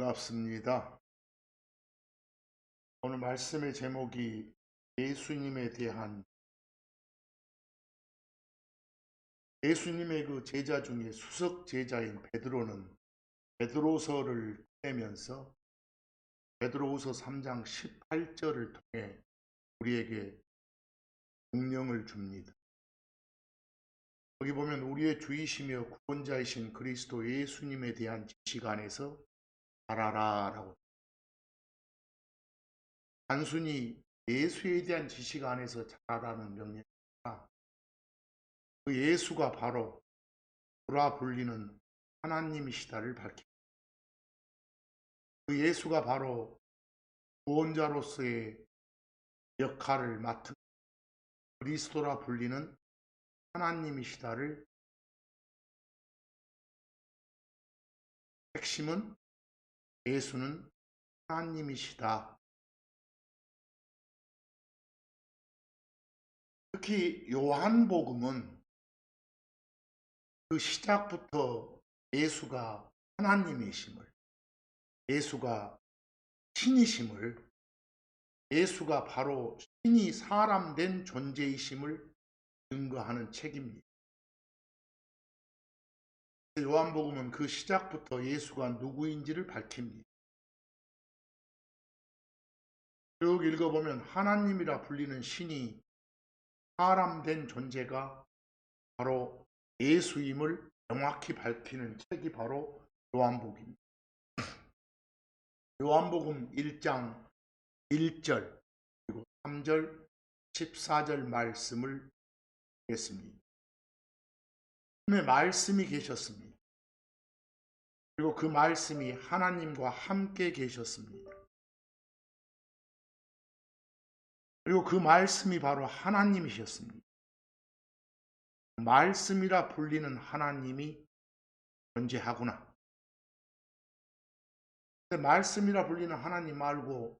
반갑습니다. 오늘 말씀의 제목이 예수님에 대한 예수님의 그 제자 중에 수석 제자인 베드로는 베드로서를 떼면서 베드로후서 3장 18절을 통해 우리에게 명령을 줍니다. 여기 보면 우리의 주이시며 구원자이신 그리스도 예수님에 대한 지식 안에서 자라라라고, 단순히 예수에 대한 지식 안에서 자라라는 명령이 아니라 그 예수가 바로 주라 불리는 하나님이시다를 밝힙니다. 그 예수가 바로 구원자로서의 역할을 맡은 그리스도라 불리는 하나님이시다를, 핵심은 예수는 하나님이시다. 특히 요한복음은 그 시작부터 예수가 하나님이심을, 예수가 신이심을, 예수가 바로 신이 사람 된 존재이심을 증거하는 책입니다. 요한복음은 그 시작부터 예수가 누구인지를 밝힙니다. 쭉 읽어보면 하나님이라 불리는 신이 사람 된 존재가 바로 예수임을 명확히 밝히는 책이 바로 요한복음입니다. 요한복음 1장 1절 그리고 3절 14절 말씀을 보겠습니다. 처음에 말씀이 계셨습니다. 그리고 그 말씀이 하나님과 함께 계셨습니다. 그리고 그 말씀이 바로 하나님이셨습니다. 말씀이라 불리는 하나님이 존재하구나. 근데 말씀이라 불리는 하나님 말고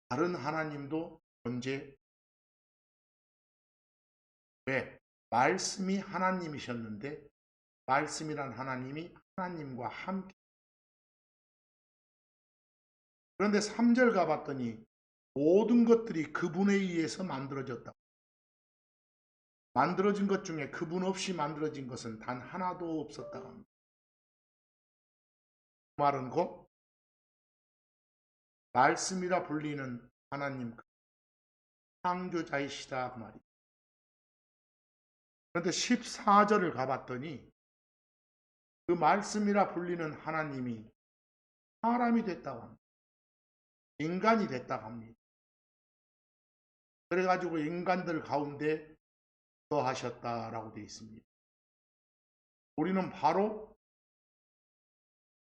다른 하나님도 존재. 왜? 말씀이 하나님이셨는데 말씀이란 하나님이 하나님과 함께. 그런데 3절 가봤더니 모든 것들이 그분에 의해서 만들어졌다. 만들어진 것 중에 그분 없이 만들어진 것은 단 하나도 없었다고 합니다. 그 말은 곧 말씀이라 불리는 하나님 창조자이시다 그 말이에요. 그런데 14절을 가봤더니 그 말씀이라 불리는 하나님이 사람이 됐다고 합니다. 인간이 됐다고 합니다. 그래가지고 인간들 가운데 거하셨다라고 되어 있습니다. 우리는 바로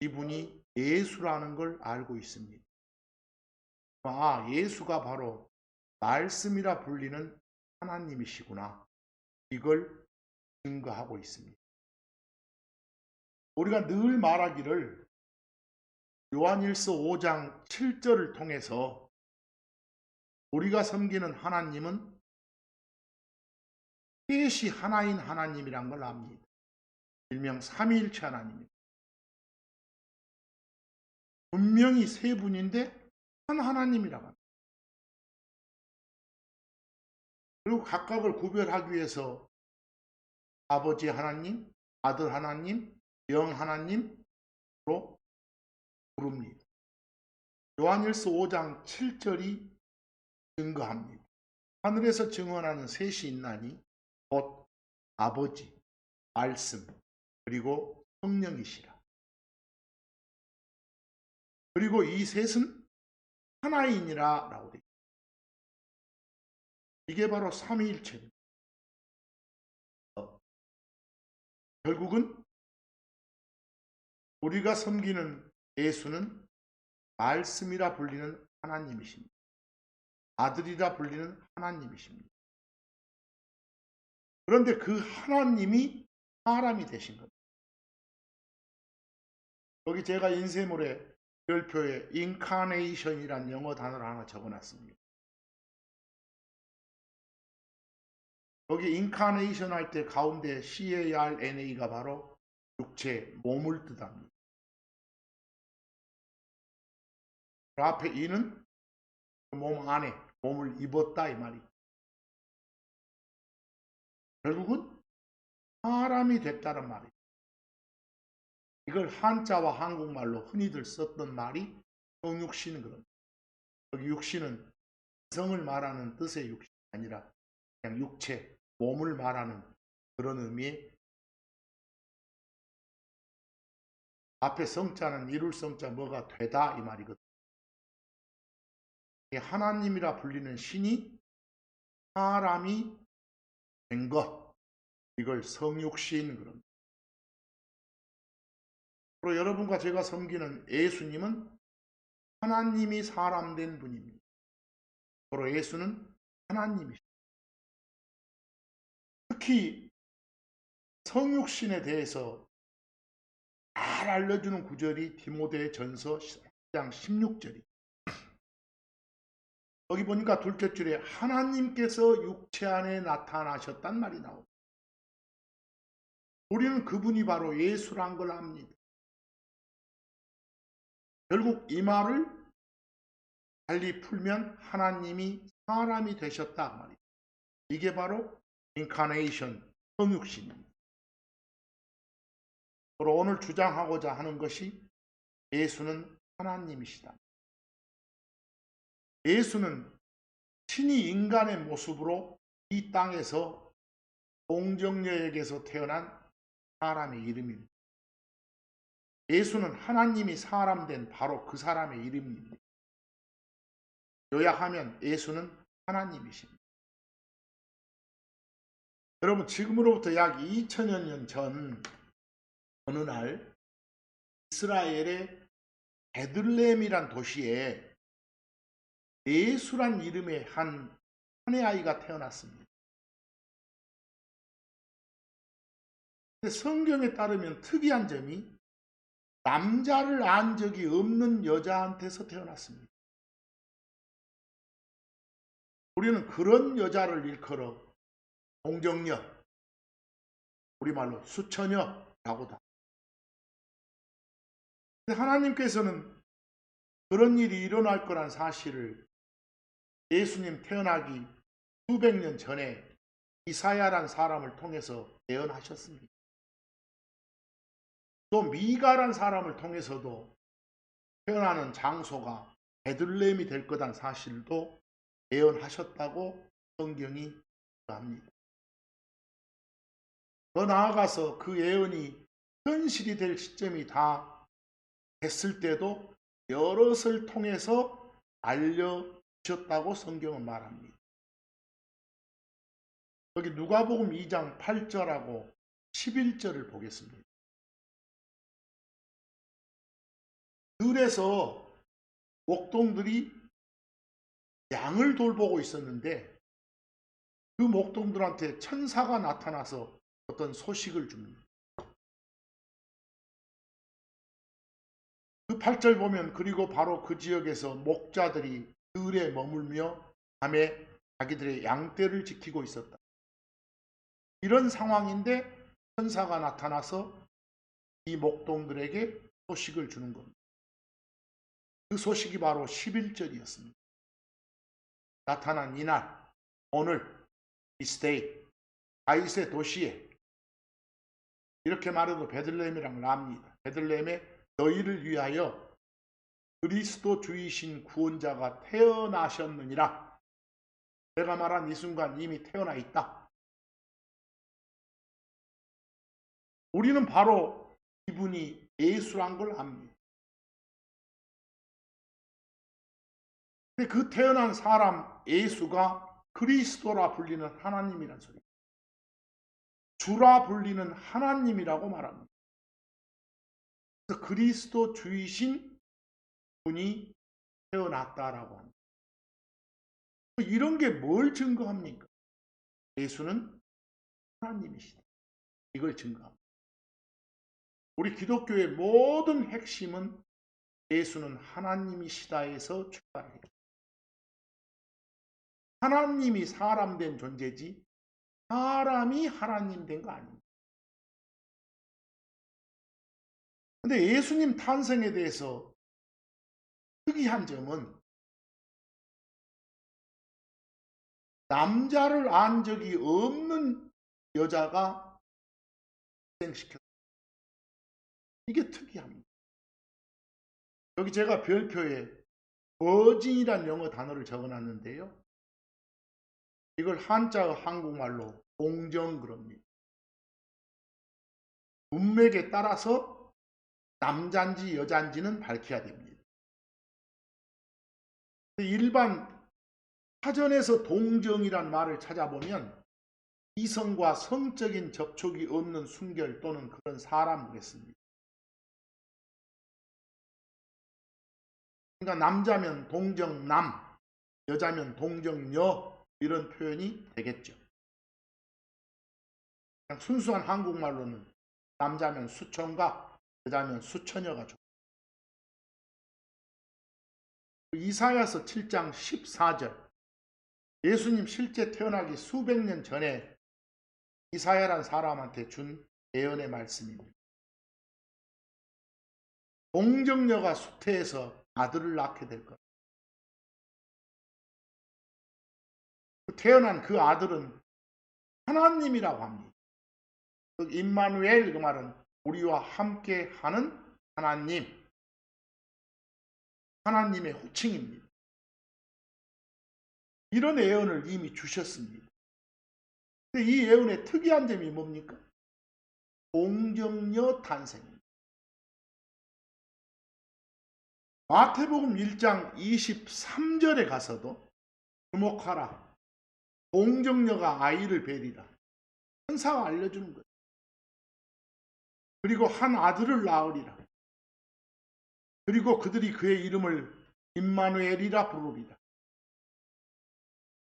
이분이 예수라는 걸 알고 있습니다. 아, 예수가 바로 말씀이라 불리는 하나님이시구나. 이걸 증거하고 있습니다. 우리가 늘 말하기를 요한일서 5장 7절을 통해서 우리가 섬기는 하나님은 셋이 하나인 하나님이란 걸 압니다. 일명 삼위일체 하나님입니다. 분명히 세 분인데 한 하나님이라고 합니다. 그리고 각각을 구별하기 위해서 아버지 하나님, 아들 하나님, 영 하나님으로 부릅니다. 요한일서 5장 7절이 증거합니다. 하늘에서 증언하는 셋이 있나니 곧 아버지, 말씀, 그리고 성령이시라. 그리고 이 셋은 하나이니라 라고 되어 있습니다. 이게 바로 삼위일체입니다. 결국은 우리가 섬기는 예수는 말씀이라 불리는 하나님이십니다. 아들이라 불리는 하나님이십니다. 그런데 그 하나님이 사람이 되신 겁니다. 여기 제가 인쇄물에 별표에 인카네이션이란 영어 단어를 하나 적어놨습니다. 여기 인카네이션 할 때 가운데 CARNA가 바로 육체, 몸을 뜻합니다. 그 앞에 이는 몸 안에 몸을 입었다 이 말이. 결국은 사람이 됐다는 말이에요. 이걸 한자와 한국말로 흔히들 썼던 말이 성육신 그런. 여기 육신은 성을 말하는 뜻의 육신이 아니라 그냥 육체, 몸을 말하는 그런 의미의. 앞에 성자는 이룰 성자 뭐가 되다 이 말이거든요. 하나님이라 불리는 신이 사람이 된 것, 이걸 성육신 그럽니다. 그리고 여러분과 제가 섬기는 예수님은 하나님이 사람 된 분입니다. 바로 예수는 하나님이십니다. 특히 성육신에 대해서 잘 알려주는 구절이 디모데 전서 1장 16절이. 여기 보니까 둘째 줄에 하나님께서 육체 안에 나타나셨단 말이 나옵니다. 우리는 그분이 바로 예수란 걸 압니다. 결국 이 말을 달리 풀면 하나님이 사람이 되셨다 말이에요. 이게 바로 인카네이션, 성육신입니다. 그리고 오늘 주장하고자 하는 것이 예수는 하나님이시다. 예수는 신이 인간의 모습으로 이 땅에서 동정녀에게서 태어난 사람의 이름입니다. 예수는 하나님이 사람 된 바로 그 사람의 이름입니다. 요약하면 예수는 하나님이십니다. 여러분, 지금으로부터 약 2000여 년 전 어느 날 이스라엘의 베들레헴이란 도시에 예수란 이름의 한 애 아이가 태어났습니다. 근데 성경에 따르면 특이한 점이 남자를 안 적이 없는 여자한테서 태어났습니다. 우리는 그런 여자를 일컬어 동정녀, 우리말로 수처녀라고도. 근데 하나님께서는 그런 일이 일어날 거란 사실을 예수님 태어나기 수백 년 전에 이사야란 사람을 통해서 예언하셨습니다. 또 미가란 사람을 통해서도 태어나는 장소가 베들레헴이 될 거란 사실도 예언하셨다고 성경이 합니다. 더 나아가서 그 예언이 현실이 될 시점이 다 됐을 때도 여럿을 통해서 알려주셨다고 성경은 말합니다. 여기 누가복음 2장 8절하고 11절을 보겠습니다. 들에서 목동들이 양을 돌보고 있었는데 그 목동들한테 천사가 나타나서 어떤 소식을 줍니다. 그 8절 보면 그리고 바로 그 지역에서 목자들이 들에 머물며 밤에 자기들의 양떼를 지키고 있었다. 이런 상황인데 천사가 나타나서 이 목동들에게 소식을 주는 겁니다. 그 소식이 바로 11절이었습니다. 나타난 이날, 오늘, this day, 다윗의 도시에, 이렇게 말해도 베들레헴이랑 납니다. 베들레헴에 너희를 위하여 그리스도 주이신 구원자가 태어나셨느니라. 내가 말한 이 순간 이미 태어나 있다. 우리는 바로 이분이 예수란 걸 압니다. 근데 그 태어난 사람 예수가 그리스도라 불리는 하나님이란 소리. 주라 불리는 하나님이라고 말합니다. 그래서 그리스도 주이신 분이 태어났다라고 합니다. 이런 게 뭘 증거합니까? 예수는 하나님이시다. 이걸 증거합니다. 우리 기독교의 모든 핵심은 예수는 하나님이시다에서 출발해요. 하나님이 사람 된 존재지 사람이 하나님 된 거 아닙니다. 근데 예수님 탄생에 대해서 특이한 점은 남자를 안 적이 없는 여자가 희생시켰다. 이게 특이합니다. 여기 제가 별표에 버진이란 영어 단어를 적어놨는데요. 이걸 한자어 한국말로 동정 그럽니다. 문맥에 따라서 남자인지 여자인지는 밝혀야 됩니다. 일반 사전에서 동정이란 말을 찾아보면 이성과 성적인 접촉이 없는 순결 또는 그런 사람이겠습니다. 그러니까 남자면 동정남, 여자면 동정여 이런 표현이 되겠죠. 그냥 순수한 한국말로는 남자면 수청각, 여자면 수처녀가 좋습니다. 이사야서 7장 14절 예수님 실제 태어나기 수백 년 전에 이사야란 사람한테 준 예언의 말씀입니다. 동정녀가 수태에서 아들을 낳게 될 것. 태어난 그 아들은 하나님이라고 합니다. 임마누엘 그 말은 우리와 함께 하는 하나님, 하나님의 호칭입니다. 이런 예언을 이미 주셨습니다. 근데 이 예언의 특이한 점이 뭡니까? 동정녀 탄생입니다. 마태복음 1장 23절에 가서도 주목하라. 동정녀가 아이를 베리라. 천사가 알려주는 거예요. 그리고 한 아들을 낳으리라. 그리고 그들이 그의 이름을 임마누엘이라 부르리라.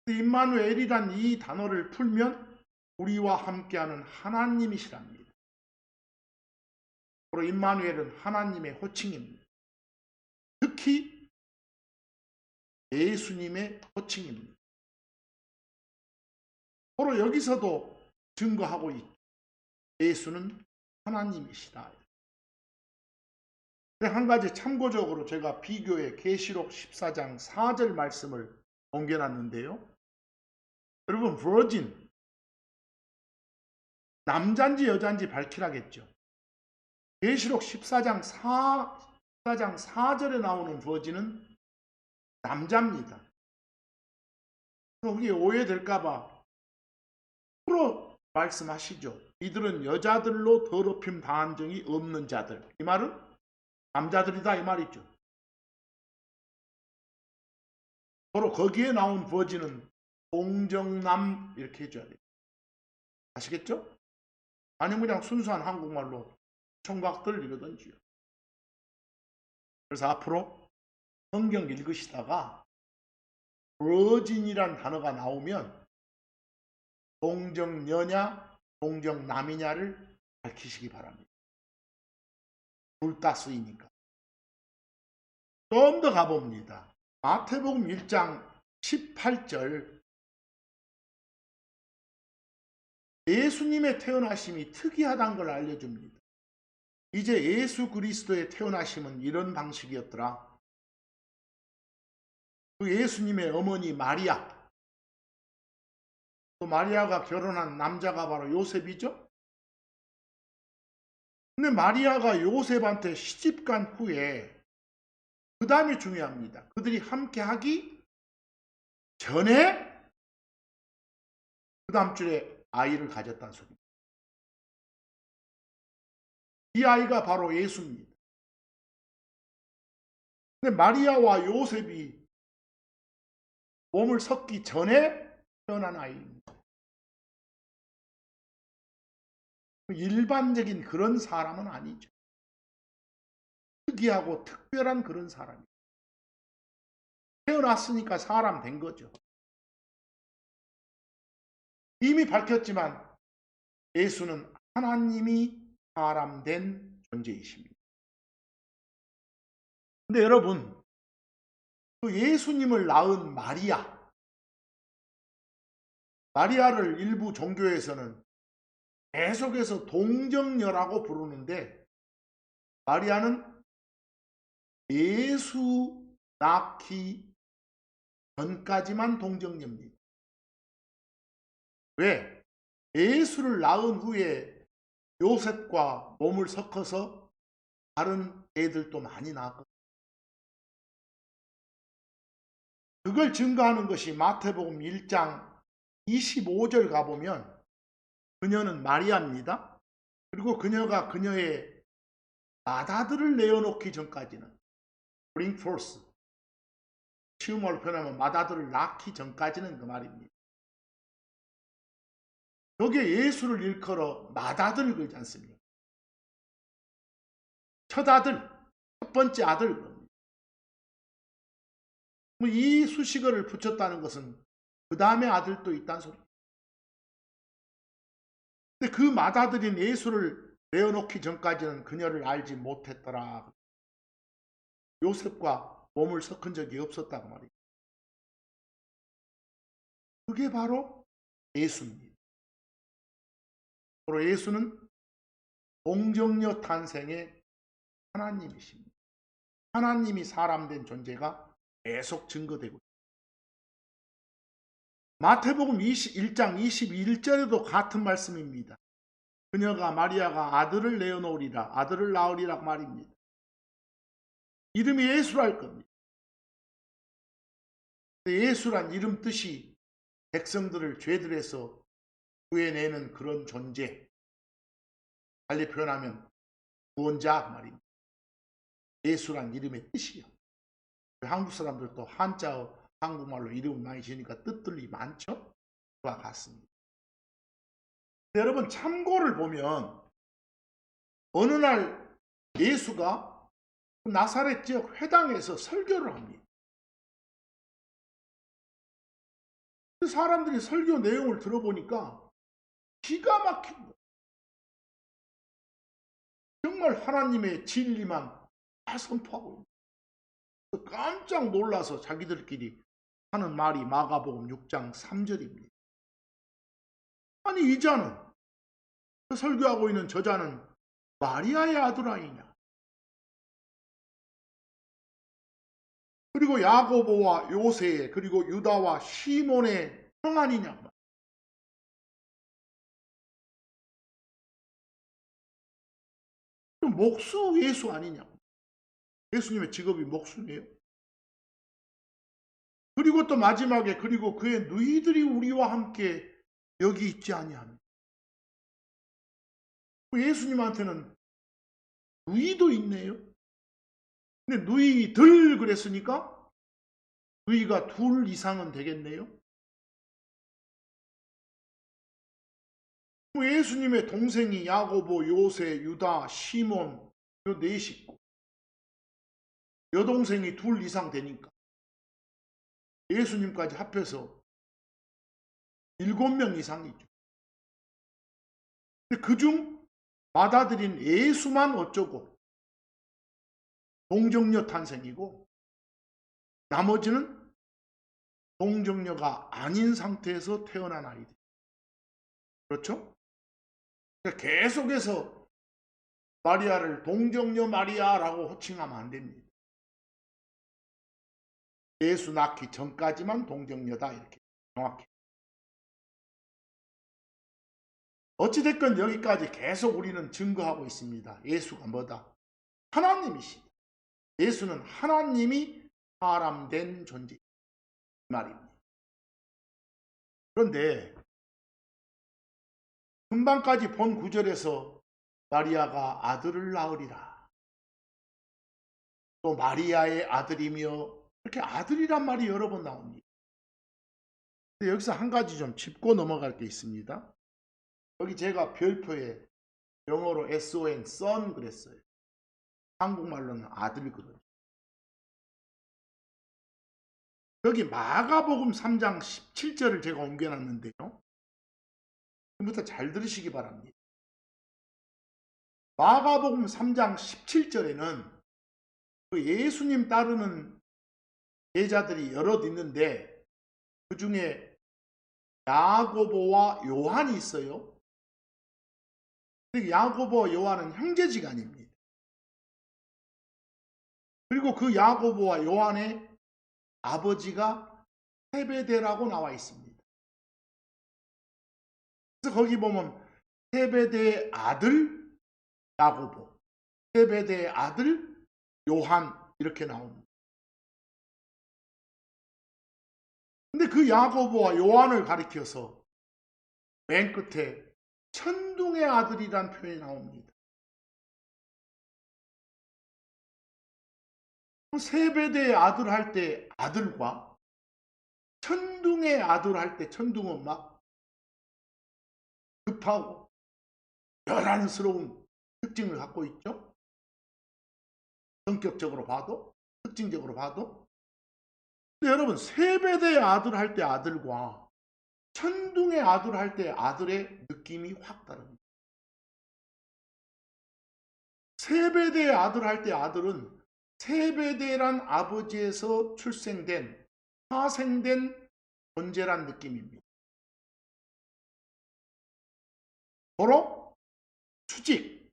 임마누엘이란 이 단어를 풀면 우리와 함께하는 하나님이시랍니다. 바로 임마누엘은 하나님의 호칭입니다. 특히 예수님의 호칭입니다. 바로 여기서도 증거하고 있죠. 예수는 하나님이시다. 한 가지 참고적으로 제가 비교의 계시록 14장 4절 말씀을 옮겨놨는데요. 여러분, virgin 남자인지 여자인지 밝히라겠죠. 계시록 14장 4절에 나오는 virgin은 남자입니다. 그게 오해될까봐 프로 말씀하시죠. 이들은 여자들로 더럽힘 당한 적이 없는 자들. 이 말은 남자들이다 이 말이죠. 바로 거기에 나온 virgin은 동정남 이렇게 해줘야 돼요. 아시겠죠? 아니면 그냥 순수한 한국말로 총각들 이러던지요. 그래서 앞으로 성경 읽으시다가 virgin이란 단어가 나오면 동정녀냐 동정남이냐를 밝히시기 바랍니다. 둘 다 쓰이니까. 좀 더 가봅니다. 마태복음 1장 18절 예수님의 태어나심이 특이하다는 걸 알려줍니다. 이제 예수 그리스도의 태어나심은 이런 방식이었더라. 그 예수님의 어머니 마리아, 또 마리아가 결혼한 남자가 바로 요셉이죠. 근데 마리아가 요셉한테 시집간 후에 그 다음이 중요합니다. 그들이 함께 하기 전에 그 다음 주에 아이를 가졌다는 소리입니다. 이 아이가 바로 예수입니다. 근데 마리아와 요셉이 몸을 섞기 전에 태어난 아이입니다. 일반적인 그런 사람은 아니죠. 특이하고 특별한 그런 사람이에요. 태어났으니까 사람 된 거죠. 이미 밝혔지만 예수는 하나님이 사람 된 존재이십니다. 근데 여러분, 그 예수님을 낳은 마리아를 일부 종교에서는 계속해서 동정녀라고 부르는데 마리아는 예수 낳기 전까지만 동정녀입니다. 왜? 예수를 낳은 후에 요셉과 몸을 섞어서 다른 애들도 많이 낳았거든요. 그걸 증거하는 것이 마태복음 1장 25절 가보면 그녀는 마리아입니다. 그리고 그녀가 그녀의 맏아들을 내어놓기 전까지는 bring forth, 쉬움으로 표현하면 맏아들을 낳기 전까지는 그 말입니다. 여기에 예수를 일컬어 맏아들 그러지 않습니까? 첫 아들, 첫 번째 아들. 이 수식어를 붙였다는 것은 그 다음에 아들도 있다는 소리입니다. 근데 그 맏아들인 예수를 내어놓기 전까지는 그녀를 알지 못했더라. 요셉과 몸을 섞은 적이 없었다고 말입니다. 그게 바로 예수입니다. 바로 예수는 동정녀 탄생의 하나님이십니다. 하나님이 사람 된 존재가 계속 증거되고 있습니다. 마태복음 21장 21절에도 같은 말씀입니다. 그녀가 마리아가 아들을 내어놓으리라, 아들을 낳으리라 말입니다. 이름이 예수랄 겁니다. 예수란 이름 뜻이 백성들을 죄들에서 구해내는 그런 존재, 달리 표현하면 구원자 말입니다. 예수란 이름의 뜻이요. 한국 사람들도 한자어 한국말로 이름을 많이 지으니까 뜻들이 많죠? 그와 같습니다. 여러분 참고를 보면 어느 날 예수가 나사렛 지역 회당에서 설교를 합니다. 사람들이 설교 내용을 들어보니까 기가 막힌 거예요. 정말 하나님의 진리만 다 선포하고 있는 거예요. 깜짝 놀라서 자기들끼리 하는 말이 마가복음 6장 3절입니다. 아니 이 자는, 설교하고 있는 저자는 마리아의 아들 아니냐? 그리고 야고보와 요새 그리고 유다와 시몬의 형 아니냐? 목수 예수 아니냐? 예수님의 직업이 목수네요. 그리고 또 마지막에 그리고 그의 누이들이 우리와 함께 여기 있지 아니하며. 예수님한테는 누이도 있네요. 근데 누이들 그랬으니까 누이가 둘 이상은 되겠네요. 예수님의 동생이 야고보, 요새, 유다, 시몬 요 네 식구. 여동생이 둘 이상 되니까 예수님까지 합해서 7명 이상이죠. 근데 그중 맏아들인 예수만 어쩌고 동정녀 탄생이고 나머지는 동정녀가 아닌 상태에서 태어난 아이들. 그렇죠? 그러니까 계속해서 마리아를 동정녀 마리아라고 호칭하면 안 됩니다. 예수 낳기 전까지만 동정녀다 이렇게 정확히. 어찌됐건 여기까지 계속 우리는 증거하고 있습니다. 예수가 뭐다? 하나님이시다. 예수는 하나님이 사람 된 존재 말입니다. 그런데 금방까지 본 구절에서 마리아가 아들을 낳으리라. 또 마리아의 아들이며 이렇게 아들이란 말이 여러 번 나옵니다. 근데 여기서 한 가지 좀 짚고 넘어갈 게 있습니다. 여기 제가 별표에 영어로 son, son 그랬어요. 한국말로는 아들 그러죠. 여기 마가복음 3장 17절을 제가 옮겨놨는데요. 지금부터 잘 들으시기 바랍니다. 마가복음 3장 17절에는 그 예수님 따르는 제자들이 여럿 있는데 그 중에 야고보와 요한이 있어요. 야고보와 요한은 형제지간입니다. 그리고 그 야고보와 요한의 아버지가 세베대라고 나와 있습니다. 그래서 거기 보면 세베대의 아들 야고보, 세베대의 아들 요한 이렇게 나옵니다. 근데 그 야고보와 요한을 가리켜서 맨 끝에 천둥의 아들이란 표현이 나옵니다. 세베대의 아들 할 때 아들과 천둥의 아들 할 때 천둥은 막 급하고 요란스러운 특징을 갖고 있죠. 성격적으로 봐도, 특징적으로 봐도. 근데 여러분, 세베대의 아들 할 때 아들과 천둥의 아들 할 때 아들의 느낌이 확 다릅니다. 세베대의 아들 할 때 아들은 세베대란 아버지에서 출생된, 파생된 존재란 느낌입니다. 바로 수직,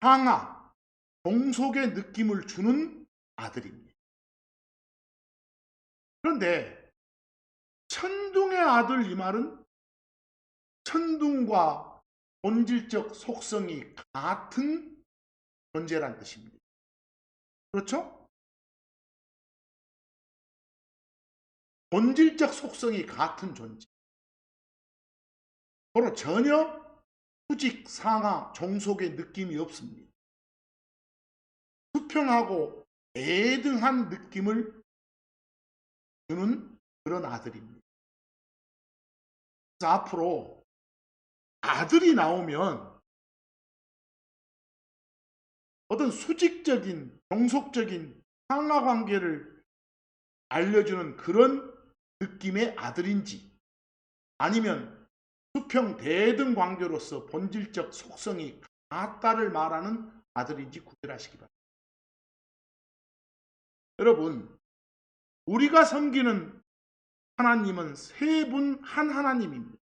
상하, 종속의 느낌을 주는 아들입니다. 그런데 천둥의 아들 이 말은 천둥과 본질적 속성이 같은 존재란 뜻입니다. 그렇죠? 본질적 속성이 같은 존재. 바로 전혀 수직, 상하, 종속의 느낌이 없습니다. 수평하고 애등한 느낌을 주는 그런 아들입니다. 그래서 앞으로 아들이 나오면 어떤 수직적인, 종속적인 상하 관계를 알려주는 그런 느낌의 아들인지 아니면 수평 대등 관계로서 본질적 속성이 같다를 말하는 아들인지 구별하시기 바랍니다. 여러분, 우리가 섬기는 하나님은 세 분 한 하나님입니다.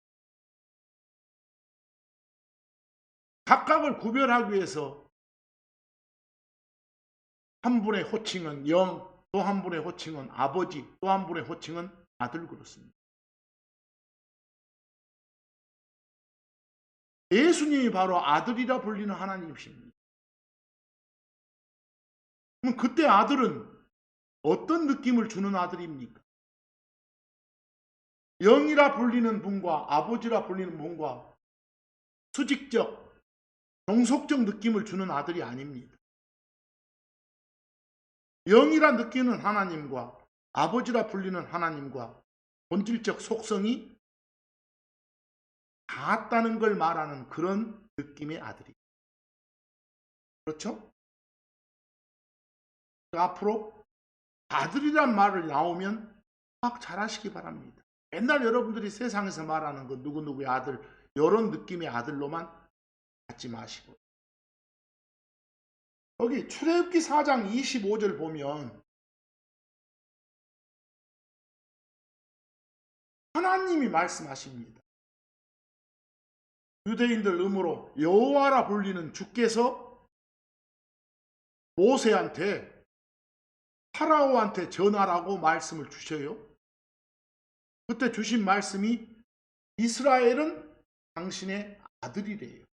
각각을 구별하기 위해서 한 분의 호칭은 영, 또 한 분의 호칭은 아버지, 또 한 분의 호칭은 아들 그렇습니다. 예수님이 바로 아들이라 불리는 하나님이십니다. 그럼 그때 아들은 어떤 느낌을 주는 아들입니까? 영이라 불리는 분과 아버지라 불리는 분과 수직적, 종속적 느낌을 주는 아들이 아닙니다. 영이라 느끼는 하나님과 아버지라 불리는 하나님과 본질적 속성이 같다는 걸 말하는 그런 느낌의 아들이에요. 그렇죠? 앞으로 아들이란 말을 나오면 막 잘하시기 바랍니다. 맨날 여러분들이 세상에서 말하는 그 누구누구의 아들, 이런 느낌의 아들로만 갖지 마시고. 여기 출애굽기 4장 25절 보면 하나님이 말씀하십니다. 유대인들 음으로 여호와라 불리는 주께서 모세한테 파라오한테 전하라고 말씀을 주셔요. 그때 주신 말씀이 이스라엘은 당신의 아들이래요.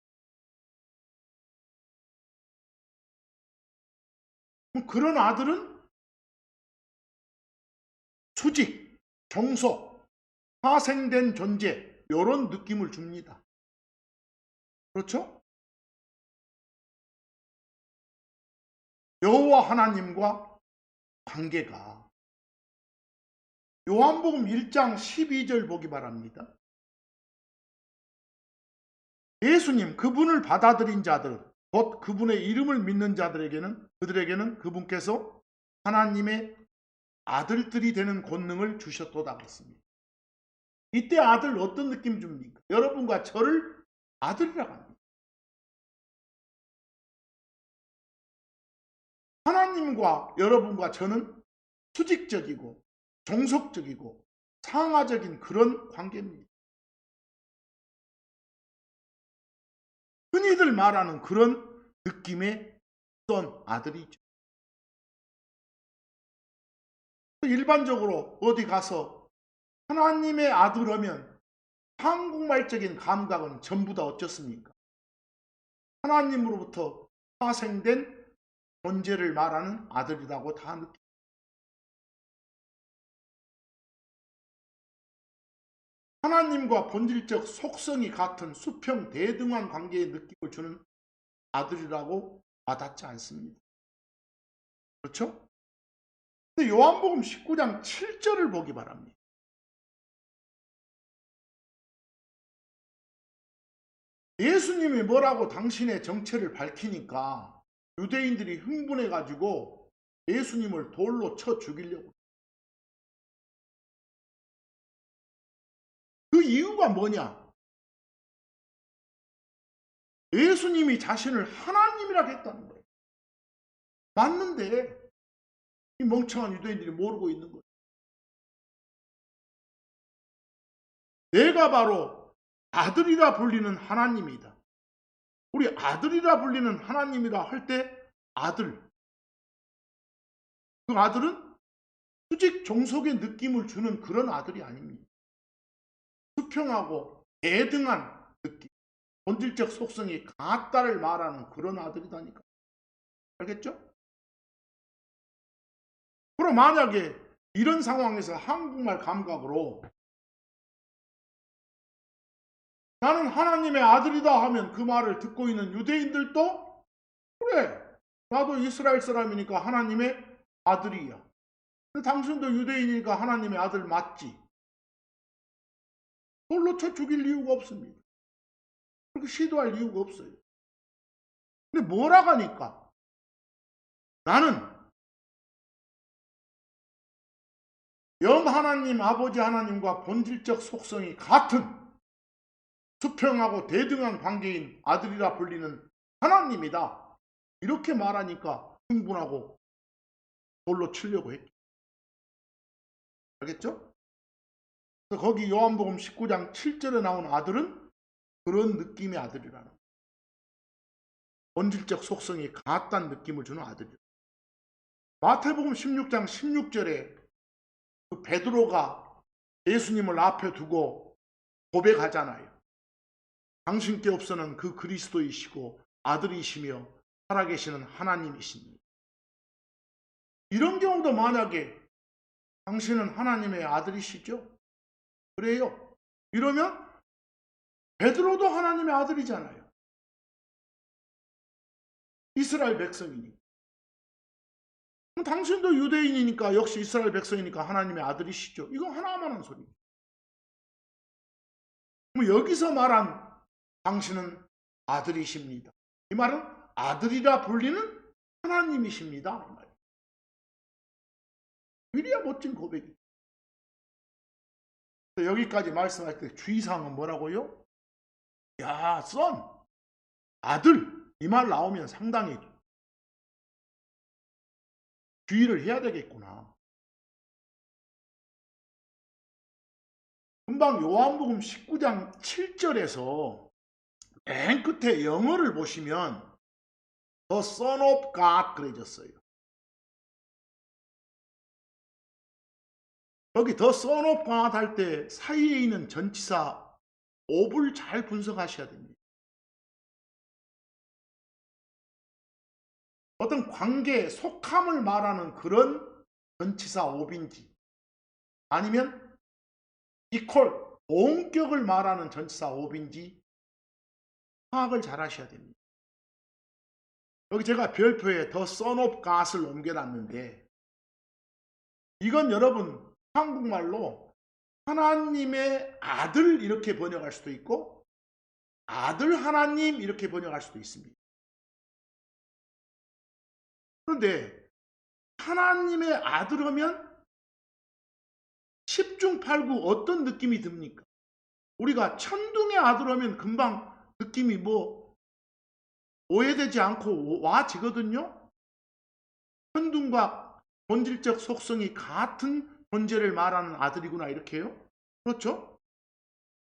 그런 아들은 수직, 종속, 파생된 존재, 이런 느낌을 줍니다. 그렇죠? 여호와 하나님과 관계가 요한복음 1장 12절 보기 바랍니다. 예수님, 그분을 받아들인 자들, 곧 그분의 이름을 믿는 자들에게는, 그들에게는 그분께서 하나님의 아들들이 되는 권능을 주셨도다 그랬습니다. 이때 아들 어떤 느낌 줍니까? 여러분과 저를 아들이라고 합니다. 하나님과 여러분과 저는 수직적이고 종속적이고 상하적인 그런 관계입니다. 흔히들 말하는 그런 느낌의 어떤 아들이죠. 일반적으로 어디 가서 하나님의 아들 하면 한국말적인 감각은 전부 다 어쩌습니까? 하나님으로부터 파생된 존재를 말하는 아들이라고 다 느낍니다. 하나님과 본질적 속성이 같은 수평 대등한 관계의 느낌을 주는 아들이라고 와닿지 않습니다. 그렇죠? 근데 요한복음 19장 7절을 보기 바랍니다. 예수님이 뭐라고 당신의 정체를 밝히니까 유대인들이 흥분해가지고 예수님을 돌로 쳐 죽이려고. 그 이유가 뭐냐? 예수님이 자신을 하나님이라고 했다는 거예요. 맞는데 이 멍청한 유대인들이 모르고 있는 거예요. 내가 바로 아들이라 불리는 하나님이다. 우리 아들이라 불리는 하나님이라 할 때 아들. 그 아들은 수직 종속의 느낌을 주는 그런 아들이 아닙니다. 수평하고 대등한 느낌, 본질적 속성이 같다를 말하는 그런 아들이다니까. 알겠죠? 그럼 만약에 이런 상황에서 한국말 감각으로 나는 하나님의 아들이다 하면 그 말을 듣고 있는 유대인들도 그래, 나도 이스라엘 사람이니까 하나님의 아들이야. 근데 당신도 유대인이니까 하나님의 아들 맞지? 돌로 쳐 죽일 이유가 없습니다. 그렇게 시도할 이유가 없어요. 근데 뭐라 하니까 나는 영 하나님 아버지 하나님과 본질적 속성이 같은 수평하고 대등한 관계인 아들이라 불리는 하나님이다. 이렇게 말하니까 흥분하고 돌로 치려고 했죠. 알겠죠? 그래서 거기 요한복음 19장 7절에 나온 아들은 그런 느낌의 아들이라는 거예요. 본질적 속성이 같다는 느낌을 주는 아들이에요. 마태복음 16장 16절에 그 베드로가 예수님을 앞에 두고 고백하잖아요. 당신께 없어는 그 그리스도이시고 아들이시며 살아계시는 하나님이십니다. 이런 경우도 만약에 당신은 하나님의 아들이시죠? 그래요. 이러면 베드로도 하나님의 아들이잖아요. 이스라엘 백성이니까. 당신도 유대인이니까 역시 이스라엘 백성이니까 하나님의 아들이시죠. 이거 하나만 한 소리입니다. 여기서 말한 당신은 아들이십니다. 이 말은 아들이라 불리는 하나님이십니다. 이 말이에요. 이래야 멋진 고백이에요. 여기까지 말씀할 때 주의사항은 뭐라고요? 야, son, 아들 이 말 나오면 상당히 주의를 해야 되겠구나. 금방 요한복음 19장 7절에서 맨 끝에 영어를 보시면 The Son of God 그려졌어요. 여기 The Son of God 할 때 사이에 있는 전치사 of를 잘 분석하셔야 됩니다. 어떤 관계, 속함을 말하는 그런 전치사 of인지 아니면 equal, 동격을 말하는 전치사 of인지 파악을 잘 하셔야 됩니다. 여기 제가 별표에 The Son of God을 옮겨놨는데 이건 여러분 한국말로 하나님의 아들 이렇게 번역할 수도 있고 아들 하나님 이렇게 번역할 수도 있습니다. 그런데 하나님의 아들 하면 10중 8구 어떤 느낌이 듭니까? 우리가 천둥의 아들 하면 금방 느낌이 오해되지 않고 와지거든요. 천둥과 본질적 속성이 같은 존재를 말하는 아들이구나 이렇게요. 그렇죠?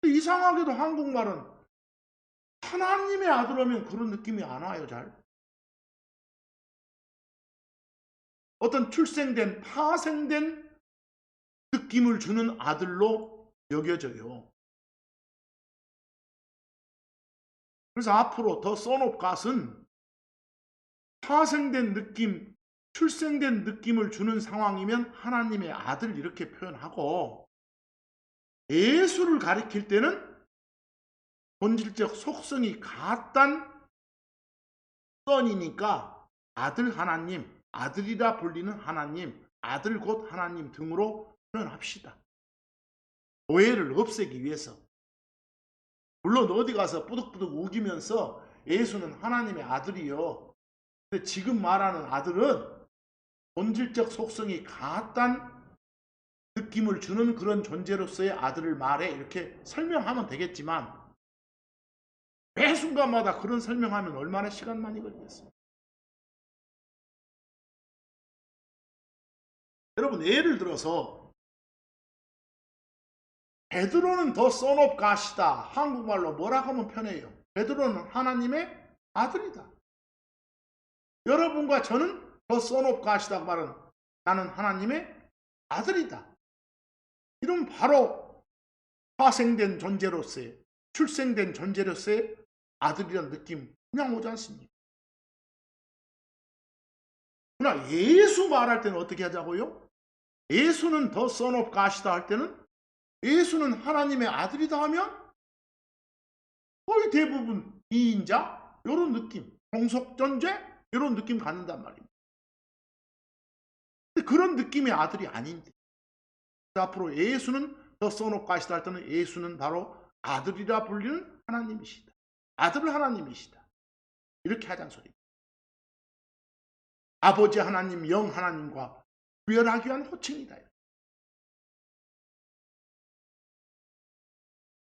이상하게도 한국말은 하나님의 아들 하면 그런 느낌이 안 와요. 잘. 어떤 출생된 파생된 느낌을 주는 아들로 여겨져요. 그래서 앞으로 더 Son of God은 파생된 느낌, 출생된 느낌을 주는 상황이면 하나님의 아들 이렇게 표현하고, 예수를 가리킬 때는 본질적 속성이 같단 Son이니까 아들 하나님, 아들이라 불리는 하나님, 아들 곧 하나님 등으로 표현합시다. 오해를 없애기 위해서. 물론 어디 가서 뿌득뿌득 우기면서 예수는 하나님의 아들이요. 근데 지금 말하는 아들은 본질적 속성이 같단 느낌을 주는 그런 존재로서의 아들을 말해. 이렇게 설명하면 되겠지만 매 순간마다 그런 설명하면 얼마나 시간 많이 걸리겠어요. 여러분, 예를 들어서 베드로는 더 Son of God이다. 한국말로 뭐라고 하면 편해요? 베드로는 하나님의 아들이다. 여러분과 저는 더 Son of God이다 말은 나는 하나님의 아들이다. 이런 바로 파생된 존재로서의, 출생된 존재로서의 아들이라는 느낌 그냥 오지 않습니까? 그러나 예수 말할 때는 어떻게 하자고요? 예수는 더 Son of God이다 할 때는 예수는 하나님의 아들이다 하면 거의 대부분 이인자 이런 느낌, 종속존재 이런 느낌 갖는단 말입니다. 근데 그런 느낌의 아들이 아닌데 앞으로 예수는 더 Son of God이다 할 때는 예수는 바로 아들이라 불리는 하나님이시다. 아들 하나님이시다. 이렇게 하자는 소리입니다. 아버지 하나님, 영 하나님과 구별하기 위한 호칭이다.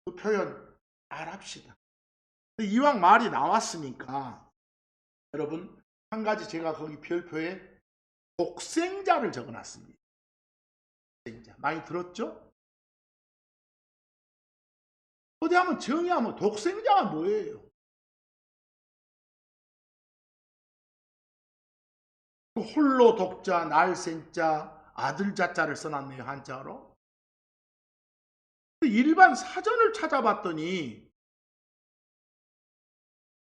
그 표현 잘 합시다. 이왕 말이 나왔으니까 여러분 한 가지 제가 거기 별표에 독생자를 적어놨습니다. 독생자 많이 들었죠? 어디 한번 정의하면 독생자가 뭐예요? 홀로 독자, 날생자, 아들 자자를 써놨네요. 한자로. 일반 사전을 찾아봤더니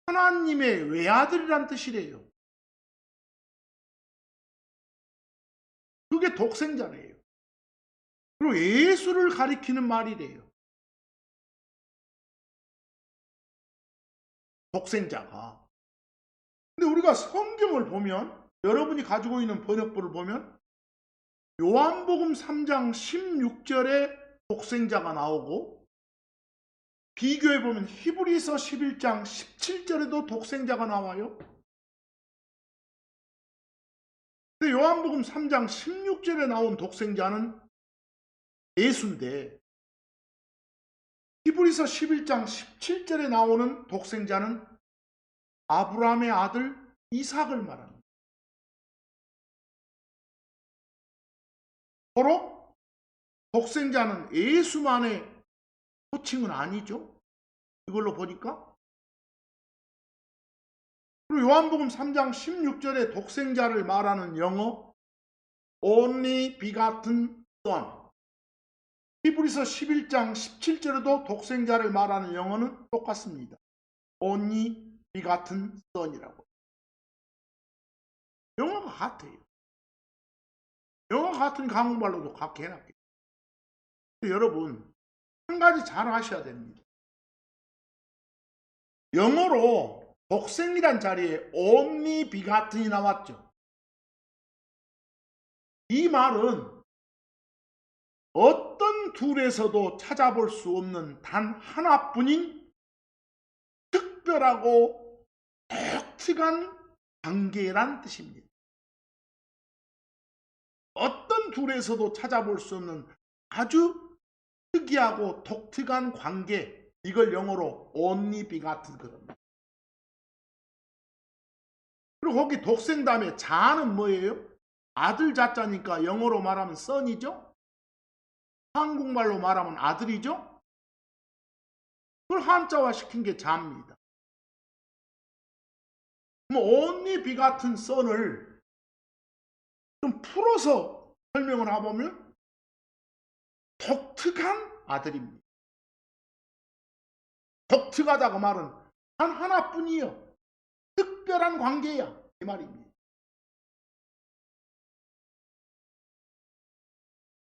하나님의 외아들이란 뜻이래요. 그게 독생자래요. 그리고 예수를 가리키는 말이래요. 독생자가. 근데 우리가 성경을 보면, 여러분이 가지고 있는 번역부를 보면 요한복음 3장 16절에 독생자가 나오고, 비교해 보면 히브리서 11장 17절에도 독생자가 나와요. 근데 요한복음 3장 16절에 나온 독생자는 예수인데, 히브리서 11장 17절에 나오는 독생자는 아브라함의 아들 이삭을 말합니다. 서로 독생자는 예수만의 호칭은 아니죠. 이걸로 보니까. 그리고 요한복음 3장 16절에 독생자를 말하는 영어 only begotten son, 히브리서 11장 17절에도 독생자를 말하는 영어는 똑같습니다. only begotten son이라고. 영어가 같아요. 영어가 같은 한국말로도 같게 해놨겠죠. 여러분 한 가지 잘 아셔야 됩니다. 영어로 독생이란 자리에 only begotten이 나왔죠. 이 말은 어떤 둘에서도 찾아볼 수 없는 단 하나뿐인 특별하고 독특한 관계란 뜻입니다. 어떤 둘에서도 찾아볼 수 없는 아주 특이하고 독특한 관계, 이걸 영어로 only begotten 그럽니다. 그리고 거기 독생 다음에 자는 뭐예요? 아들 자자니까 영어로 말하면 son이죠? 한국말로 말하면 아들이죠? 그걸 한자화 시킨 게 자입니다. 뭐 only begotten son을 좀 풀어서 설명을 해보면 독특한 아들입니다. 독특하다고 말은 단 하나뿐이요. 특별한 관계야. 이 말입니다.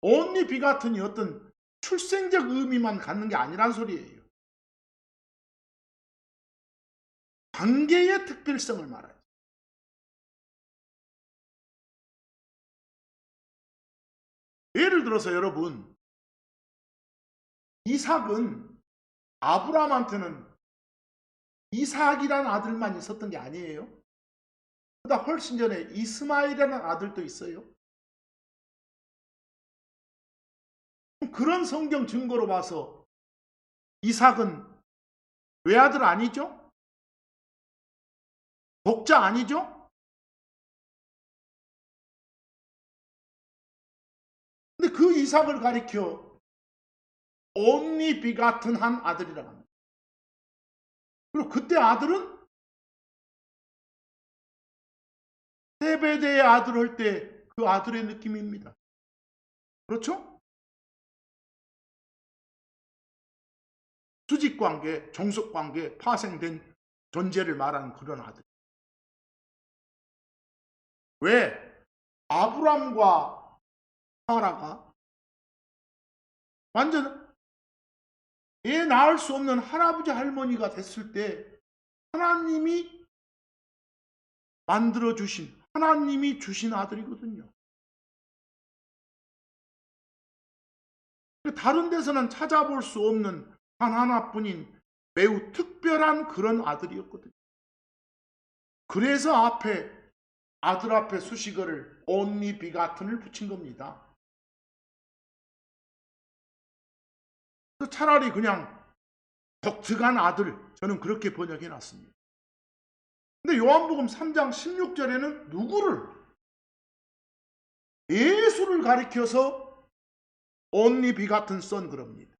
only begatten이 어떤 출생적 의미만 갖는 게 아니란 소리예요. 관계의 특별성을 말하죠. 예를 들어서 여러분, 이삭은 아브라함한테는 이삭이라는 아들만 있었던 게 아니에요. 그보다 훨씬 전에 이스마엘이라는 아들도 있어요. 그런 성경 증거로 봐서 이삭은 외아들 아니죠? 독자 아니죠? 근데 그 이삭을 가리켜 only begotten 한 아들이라고 합니다. 그리고 그때 아들은 세베대의 아들 할 때 그 아들의 느낌입니다. 그렇죠? 수직관계, 종속관계, 파생된 존재를 말하는 그런 아들. 왜? 아브람과 사라가 완전 애 낳을 수 없는 할아버지 할머니가 됐을 때 하나님이 만들어주신, 하나님이 주신 아들이거든요. 다른 데서는 찾아볼 수 없는 단 하나뿐인 매우 특별한 그런 아들이었거든요. 그래서 아들 앞에 수식어를 only begotten을 붙인 겁니다. 차라리 그냥 독특한 아들, 저는 그렇게 번역해 놨습니다. 근데 요한복음 3장 16절에는 누구를? 예수를 가리켜서 only begotten son 그럽니다.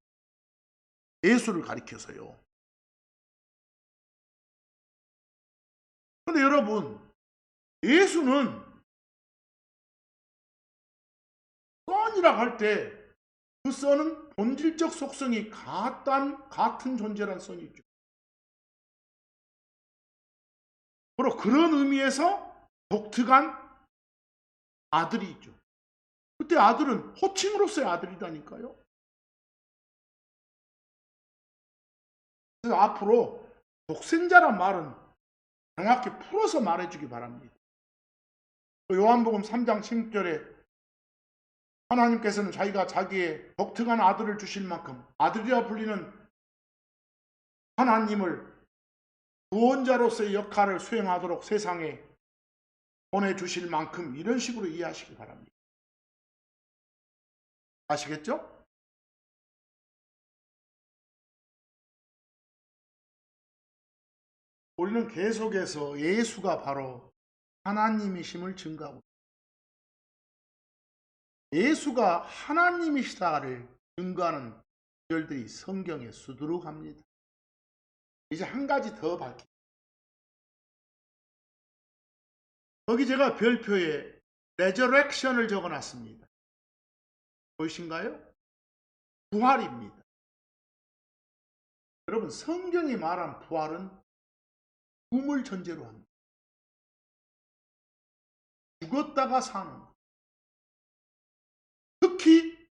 예수를 가리켜서요. 근데 여러분, 예수는 son이라고 할 때 그 son은 본질적 속성이 같은 존재란 son이죠. 바로 그런 의미에서 독특한 아들이죠. 그때 아들은 호칭으로서의 아들이라니까요. 그래서 앞으로 독생자란 말은 정확히 풀어서 말해주기 바랍니다. 요한복음 3장 16절에 하나님께서는 자기가 자기의 독특한 아들을 주실 만큼 아들이라 불리는 하나님을 구원자로서의 역할을 수행하도록 세상에 보내주실 만큼 이런 식으로 이해하시기 바랍니다. 아시겠죠? 우리는 계속해서 예수가 바로 하나님이심을 증거하고 예수가 하나님이시다를 증거하는 구절들이 성경에 수두룩합니다. 이제 한 가지 더 밝힙니다. 거기 제가 별표에 resurrection을 적어놨습니다. 보이신가요? 부활입니다. 여러분, 성경이 말한 부활은 꿈을 전제로 합니다. 죽었다가 사는 것. 특히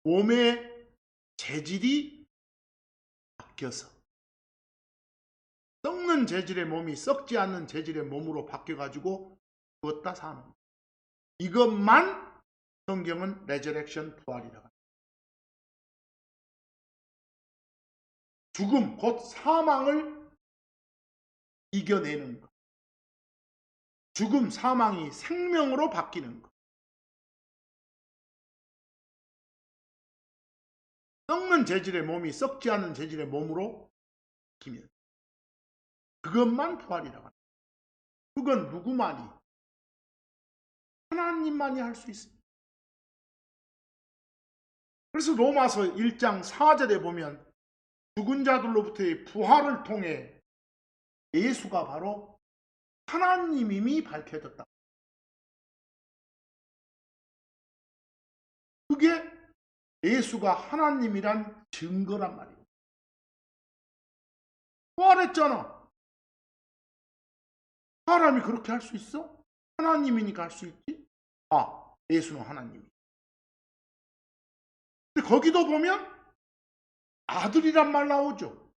몸의 재질이 바뀌어서 썩는 재질의 몸이 썩지 않는 재질의 몸으로 바뀌어가지고 죽었다 사는 것. 이것만 성경은 레저렉션 부활이라고 합니다. 죽음, 곧 사망을 이겨내는 것. 죽음, 사망이 생명으로 바뀌는 것. 썩는 재질의 몸이 썩지 않는 재질의 몸으로 바뀌면 그것만 부활이라고 합니다. 그건 누구만이? 하나님만이 할 수 있습니다. 그래서 로마서 1장 4절에 보면 죽은 자들로부터의 부활을 통해 예수가 바로 하나님임이 밝혀졌다. 그게 예수가 하나님이란 증거란 말이에요. 부활했잖아. 사람이 그렇게 할 수 있어? 하나님이니까 할 수 있지? 아, 예수는 하나님. 근데 거기도 보면 아들이란 말 나오죠.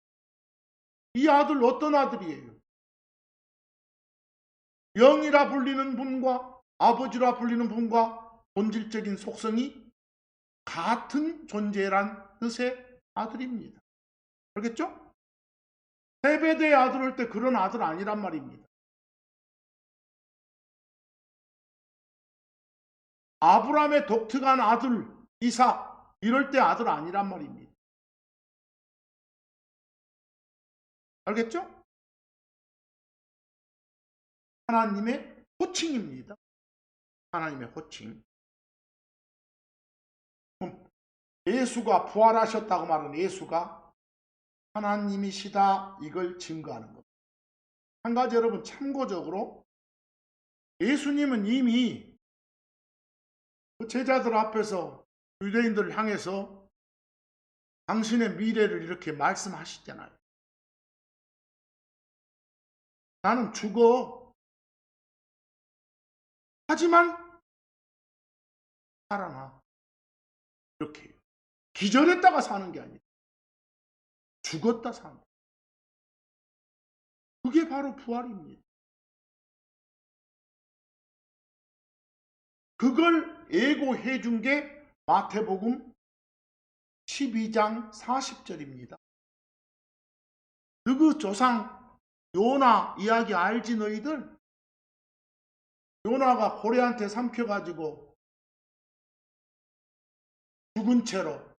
이 아들 어떤 아들이에요? 영이라 불리는 분과 아버지라 불리는 분과 본질적인 속성이 같은 존재란 뜻의 아들입니다. 알겠죠? 세베대의 아들 할 때 그런 아들 아니란 말입니다. 아브라함의 독특한 아들 이삭 이럴 때 아들 아니란 말입니다. 알겠죠? 하나님의 호칭입니다. 하나님의 호칭. 예수가 부활하셨다고 말하는 예수가 하나님이시다 이걸 증거하는 겁니다. 한 가지 여러분 참고적으로 예수님은 이미 그 제자들 앞에서 유대인들을 향해서 당신의 미래를 이렇게 말씀하시잖아요. 나는 죽어. 하지만 살아나. 이렇게 기절했다가 사는 게 아니라 죽었다 산다. 그게 바로 부활입니다. 그걸 예고해 준 게 마태복음 12장 40절입니다. 너그 조상 요나 이야기 알지 너희들? 요나가 고래한테 삼켜가지고 죽은 채로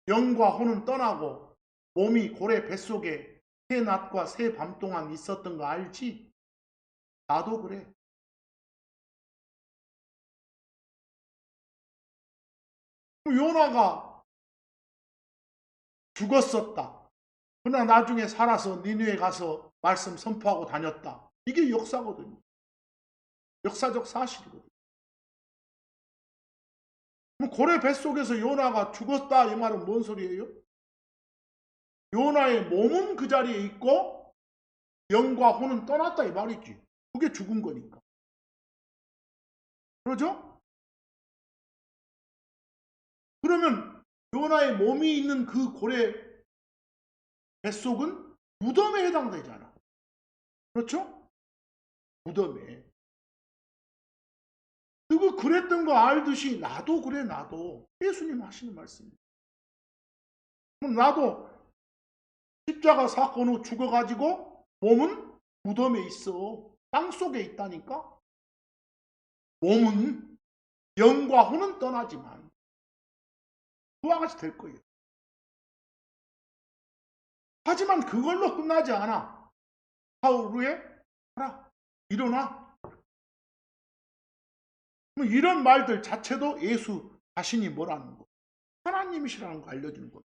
영과 혼은 떠나고 몸이 고래 뱃속에 새 낮과 새 밤 동안 있었던 거 알지? 나도 그래. 요나가 죽었었다. 그러나 나중에 살아서 니느웨 가서 말씀 선포하고 다녔다. 이게 역사거든요. 역사적 사실이거든요. 그럼 고래 뱃속에서 요나가 죽었다 이 말은 뭔 소리예요? 요나의 몸은 그 자리에 있고 영과 혼은 떠났다 이 말이지. 그게 죽은 거니까. 그러죠? 그러면 요나의 몸이 있는 그 고래 뱃속은 무덤에 해당되잖아. 그렇죠? 무덤에. 그거 그랬던 거 알듯이 나도 그래 나도. 예수님 하시는 말씀입니다. 그럼 나도 십자가 사건 후 죽어가지고 몸은 무덤에 있어. 땅속에 있다니까. 몸은 영과 혼은 떠나지만 그와 같이 될 거예요. 하지만 그걸로 끝나지 않아. 사흘 후에 하라. 일어나. 이런 말들 자체도 예수 자신이 뭐라는 거. 하나님이시라는 거 알려주는 거예요.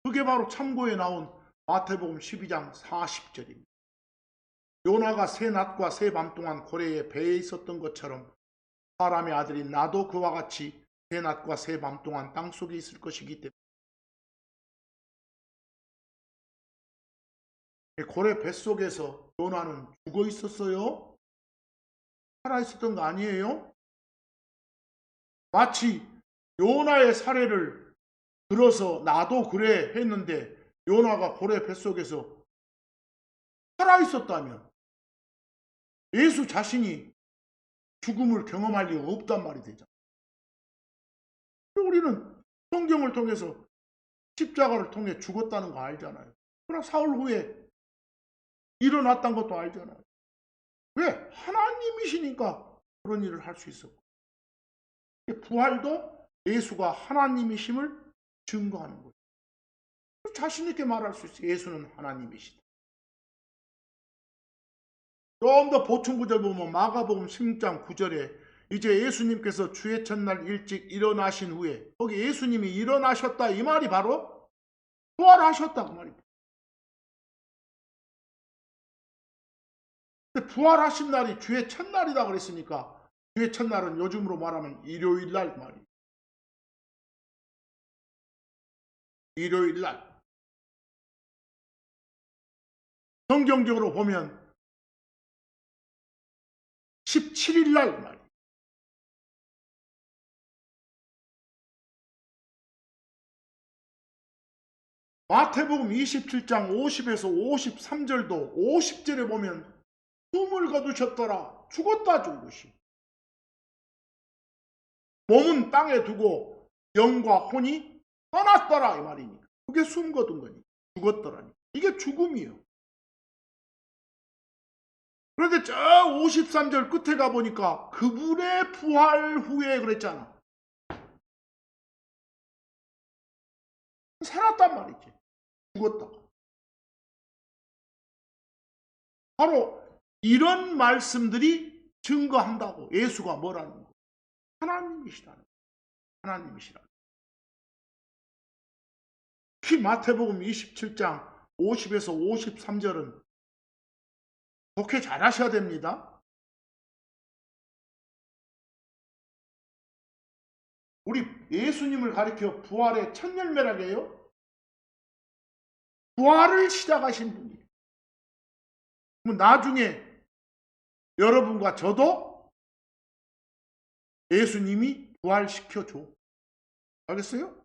그게 바로 참고에 나온 마태복음 12장 40절입니다. 요나가 새 낮과 새 밤 동안 고래의 배에 있었던 것처럼 사람의 아들이 나도 그와 같이 새 낮과 새 밤 동안 땅속에 있을 것이기 때문에 고래 뱃속에서 요나는 죽어 있었어요? 살아 있었던 거 아니에요? 마치 요나의 사례를 들어서 나도 그래 했는데 요나가 고래 뱃속에서 살아 있었다면 예수 자신이 죽음을 경험할 리가 없단 말이 되잖아. 우리는 성경을 통해서 십자가를 통해 죽었다는 거 알잖아요. 그러나 사흘 후에 일어났다는 것도 알잖아요. 왜? 하나님이시니까 그런 일을 할 수 있었고. 부활도 예수가 하나님이심을 증거하는 거예요. 자신 있게 말할 수 있어요. 예수는 하나님이시다. 좀 더 보충 구절 보면 마가복음 16장 9절에 이제 예수님께서 주의 첫날 일찍 일어나신 후에 거기 예수님이 일어나셨다 이 말이 바로 부활하셨다 그 말입니다. 근데 부활하신 날이 주의 첫날이다 그랬으니까 주의 첫날은 요즘으로 말하면 일요일 날 말이에요. 일요일 날. 성경적으로 보면 17일 날 말이에요. 마태복음 27장 50에서 53절도 50절에 보면 숨을 거두셨더라. 죽었다 죽으시. 몸은 땅에 두고 영과 혼이 떠났더라 이 말이니까. 그게 숨 거둔 거니까. 죽었더라니. 이게 죽음이에요. 그런데 저 53절 끝에 가보니까 그분의 부활 후에 그랬잖아. 살았단 말이지. 죽었다. 바로 이런 말씀들이 증거한다고. 예수가 뭐라는 거. 하나님이시라는 거. 하나님이시라는 거. 특히 마태복음 27장 50에서 53절은 독해 잘 하셔야 됩니다. 우리 예수님을 가리켜 부활의 첫 열매라고 해요. 부활을 시작하신 분이에요. 그럼 나중에 여러분과 저도 예수님이 부활시켜줘. 알겠어요?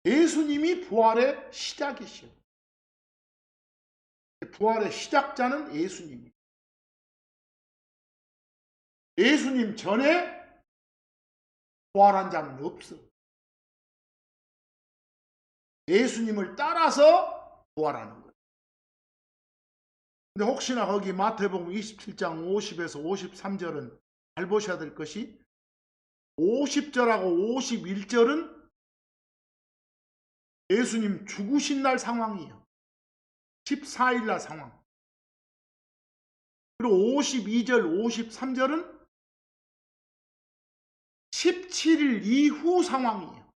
예수님이 부활의 시작이시오. 부활의 시작자는 예수님이에요. 예수님 전에 부활한 자는 없어. 예수님을 따라서 부활하는 거예요. 근데 혹시나 거기 마태복음 27장 50에서 53절은 잘 보셔야 될 것이 50절하고 51절은 예수님 죽으신 날 상황이에요. 14일 날 상황. 그리고 52절, 53절은 17일 이후 상황이에요.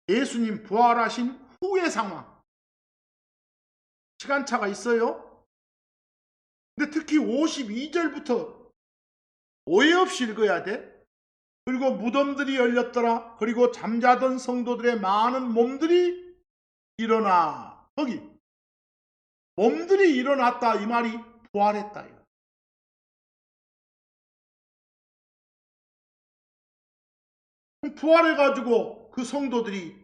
예수님 부활하신 후의 상황. 시간차가 있어요. 근데 특히 52절부터 오해 없이 읽어야 돼. 그리고 무덤들이 열렸더라. 그리고 잠자던 성도들의 많은 몸들이 일어나. 거기 몸들이 일어났다 이 말이 부활했다. 부활해가지고 그 성도들이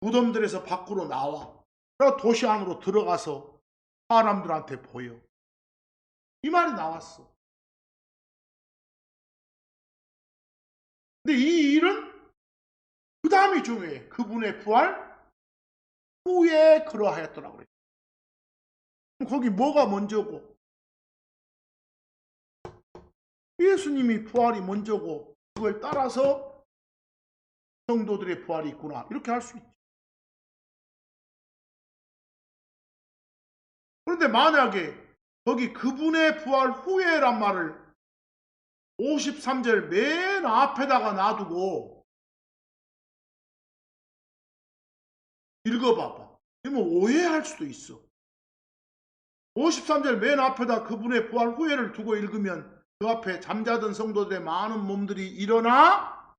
무덤들에서 밖으로 나와. 그리고 도시 안으로 들어가서 사람들한테 보여. 이 말이 나왔어. 근데 이 일은 그 다음이 중요해. 그분의 부활 후에 그러하였더라고요. 그럼 거기 뭐가 먼저고? 예수님이 부활이 먼저고 그걸 따라서 성도들의 부활이 있구나. 이렇게 할 수 있지. 그런데 만약에 거기 그분의 부활 후에란 말을 53절 맨 앞에다가 놔두고 읽어봐봐. 그러면 오해할 수도 있어. 53절 맨 앞에다 그분의 부활 후에를 두고 읽으면 그 앞에 잠자던 성도들의 많은 몸들이 일어나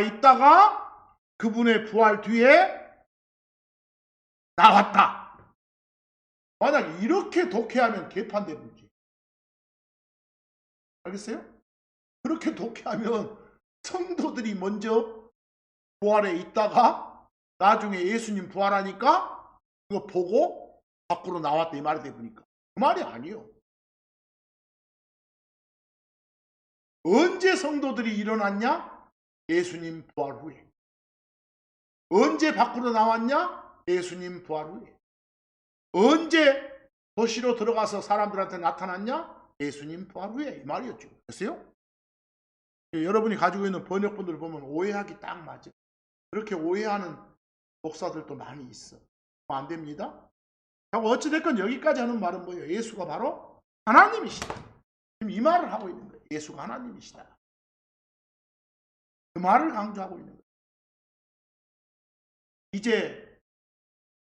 있다가 그분의 부활 뒤에 나왔다. 만약 이렇게 독해하면 개판돼 버리지. 알겠어요? 그렇게 독해하면 성도들이 먼저 부활에 있다가 나중에 예수님 부활하니까 그거 보고 밖으로 나왔다 이 말이 되니까 그 말이 아니요. 언제 성도들이 일어났냐? 예수님 부활 후에. 언제 밖으로 나왔냐? 예수님 부활 후에. 언제 도시로 들어가서 사람들한테 나타났냐? 예수님 부활 후에. 이 말이었죠. 됐어요? 여러분이 가지고 있는 번역본들 보면 오해하기 딱 맞아요. 그렇게 오해하는 목사들도 많이 있어. 안 됩니다. 어찌됐건 여기까지 하는 말은 뭐예요? 예수가 바로 하나님이시다. 지금 이 말을 하고 있는 거예요. 예수가 하나님이시다. 그 말을 강조하고 있는 거예요. 이제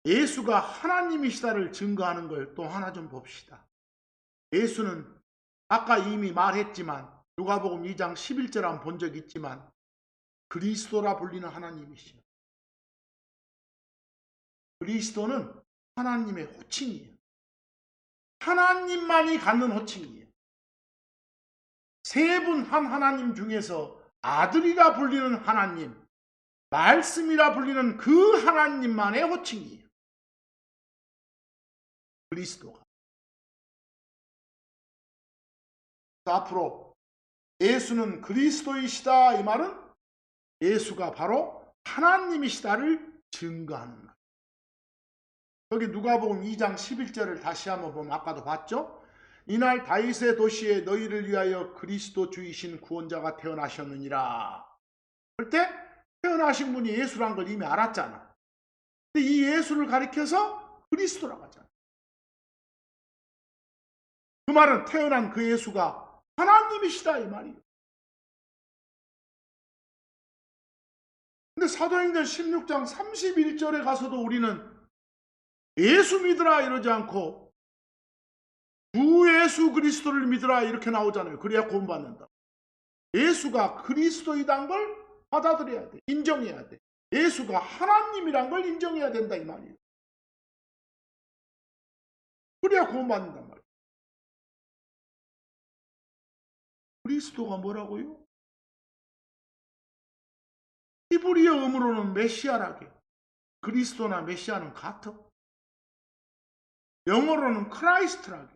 예수가 하나님이시다를 증거하는 걸 또 하나 좀 봅시다. 예수는 아까 이미 말했지만 누가복음 2장 11절 한번 본 적 있지만 그리스도라 불리는 하나님이시요. 그리스도는 하나님의 호칭이에요. 하나님만이 갖는 호칭이에요. 세 분 한 하나님 중에서 아들이라 불리는 하나님, 말씀이라 불리는 그 하나님만의 호칭이에요. 그리스도가. 앞으로 예수는 그리스도이시다 이 말은 예수가 바로 하나님이시다를 증거하는 말. 여기 누가복음 2장 11절을 다시 한번 보면 아까도 봤죠? 이날 다윗의 도시에 너희를 위하여 그리스도 주이신 구원자가 태어나셨느니라. 그때 태어나신 분이 예수란 걸 이미 알았잖아. 근데 이 예수를 가리켜서 그리스도라고 하잖아. 그 말은 태어난 그 예수가 하나님이시다 이 말이에요. 근데 사도행전 16장 31절에 가서도 우리는 예수 믿으라 이러지 않고 주 예수 그리스도를 믿으라 이렇게 나오잖아요. 그래야 구원받는다. 예수가 그리스도이란 걸 받아들여야 돼. 인정해야 돼. 예수가 하나님이란 걸 인정해야 된다 이 말이에요. 그래야 구원받는단 말이에요. 그리스도가 뭐라고요? 히브리어 음으로는 메시아라게. 그리스도나 메시아는 같아. 영어로는 크라이스트라게.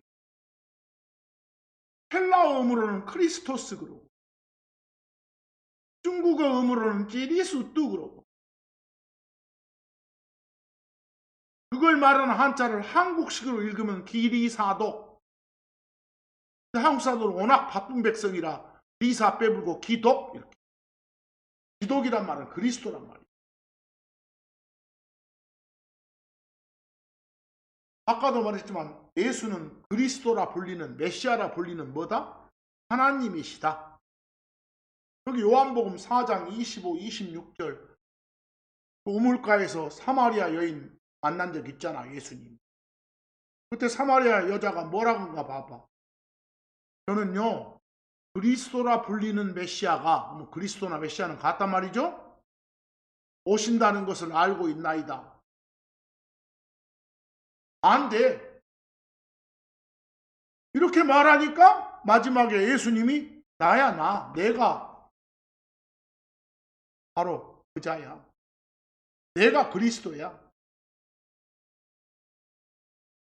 헬라어 음으로는 크리스토스 그러고. 중국어 음으로는 기리스뚜 그러고. 그걸 말하는 한자를 한국식으로 읽으면 기리사독. 한국 사람들은 워낙 바쁜 백성이라 리사 빼불고 기독 이렇게. 기독이란 말은 그리스도란 말이에요. 아까도 말했지만 예수는 그리스도라 불리는 메시아라 불리는 뭐다? 하나님이시다. 여기 요한복음 4장 25, 26절 우물가에서 사마리아 여인 만난 적 있잖아 예수님. 그때 사마리아 여자가 뭐라고인가 봐봐. 저는요 그리스도라 불리는 메시아가 그리스도나 메시아는 같단 말이죠. 오신다는 것을 알고 있나이다. 안 돼. 이렇게 말하니까 마지막에 예수님이 나야 내가 바로 그자야. 내가 그리스도야.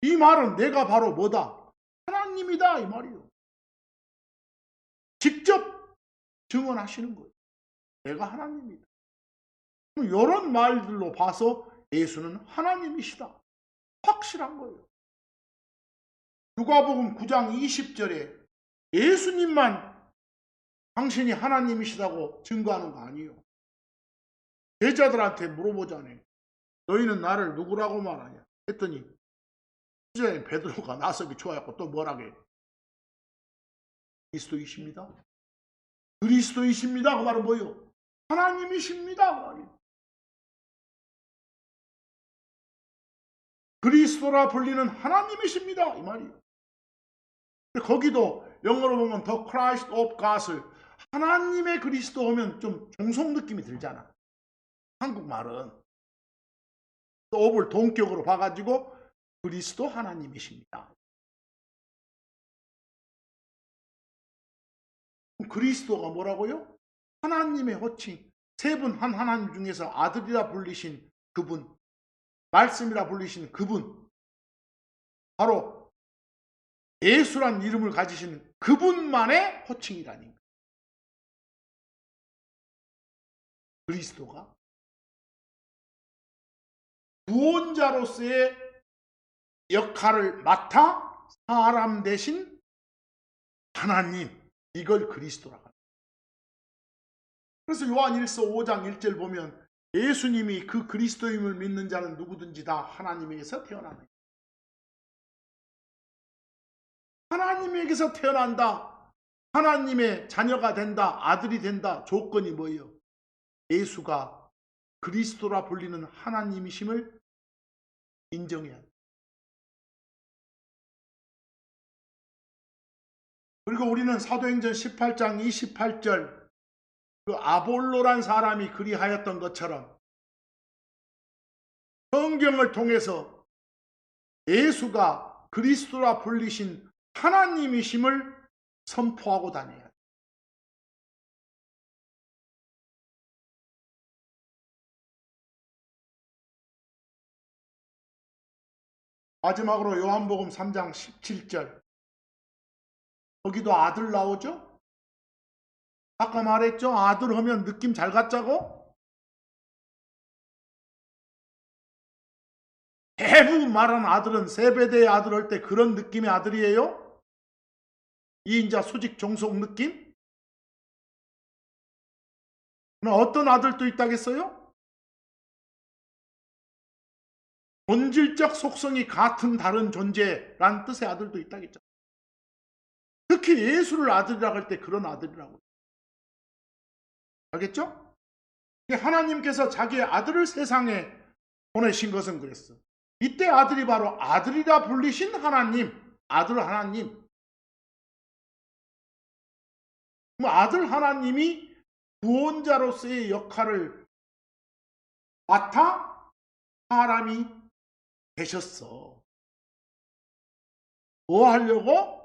이 말은 내가 바로 뭐다? 하나님이다 이 말이요. 직접 증언하시는 거예요. 내가 하나님이다. 이런 말들로 봐서 예수는 하나님이시다. 확실한 거예요. 누가복음 9장 20절에 예수님만 당신이 하나님이시다고 증거하는 거 아니에요. 제자들한테 물어보자네. 너희는 나를 누구라고 말하냐? 했더니 주자인 베드로가 나서기 좋아했고 또 뭐라게? 그리스도이십니다. 그리스도이십니다. 그 말은 뭐예요? 하나님이십니다. 그 말이에요. 그리스도라 불리는 하나님이십니다. 이 말이에요. 거기도 영어로 보면 The Christ of God을 하나님의 그리스도 하면 좀 종속 느낌이 들잖아. 한국말은 또 업을 동격으로 봐가지고 그리스도 하나님이십니다. 그리스도가 뭐라고요? 하나님의 호칭. 세 분 한 하나님 중에서 아들이라 불리신 그분, 말씀이라 불리신 그분, 바로 예수란 이름을 가지신 그분만의 호칭이라는 거예요. 그리스도가 구원자로서의 역할을 맡아 사람 대신 하나님, 이걸 그리스도라고 합니다. 그래서 요한일서 5장 1절 보면 예수님이 그 그리스도임을 믿는 자는 누구든지 다 하나님에게서 태어나는 하나님에게서 태어난다. 하나님의 자녀가 된다. 아들이 된다. 조건이 뭐예요? 예수가 그리스도라 불리는 하나님이심을 인정해야 돼. 그리고 우리는 사도행전 18장 28절 그 아볼로란 사람이 그리하였던 것처럼 성경을 통해서 예수가 그리스도라 불리신 하나님이심을 선포하고 다녀야 돼. 마지막으로 요한복음 3장 17절 거기도 아들 나오죠? 아까 말했죠? 아들 하면 느낌 잘 갖자고? 대부분 말하는 아들은 세베대의 아들 할 때 그런 느낌의 아들이에요? 2인자 수직 종속 느낌? 그럼 어떤 아들도 있다겠어요? 본질적 속성이 같은 다른 존재란 뜻의 아들도 있다겠죠. 특히 예수를 아들이라고 할 때 그런 아들이라고. 알겠죠? 하나님께서 자기의 아들을 세상에 보내신 것은 그랬어. 이때 아들이 바로 아들이라 불리신 하나님, 아들 하나님. 그럼 아들 하나님이 구원자로서의 역할을 맡아 사람이 되셨어. 뭐 하려고?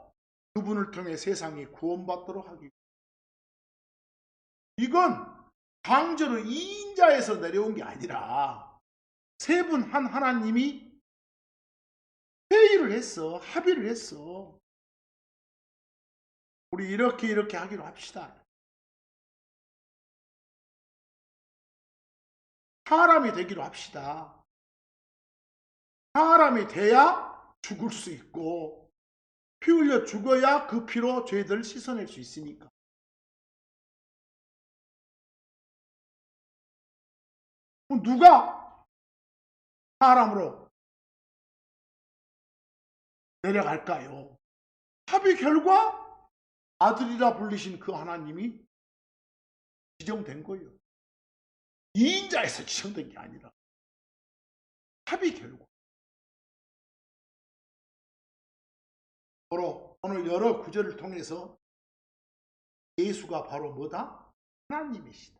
그분을 통해 세상이 구원받도록 하기. 이건 강제로 2인자에서 내려온 게 아니라 세 분 한 하나님이 회의를 했어. 합의를 했어. 우리 이렇게 하기로 합시다. 사람이 되기로 합시다. 사람이 돼야 죽을 수 있고 피 흘려 죽어야 그 피로 죄들을 씻어낼 수 있으니까. 누가 사람으로 내려갈까요? 합의 결과 아들이라 불리신 그 하나님이 지정된 거예요. 2인자에서 지정된 게 아니라 합의 결과. 바로 오늘 여러 구절을 통해서 예수가 바로 뭐다? 하나님이시다.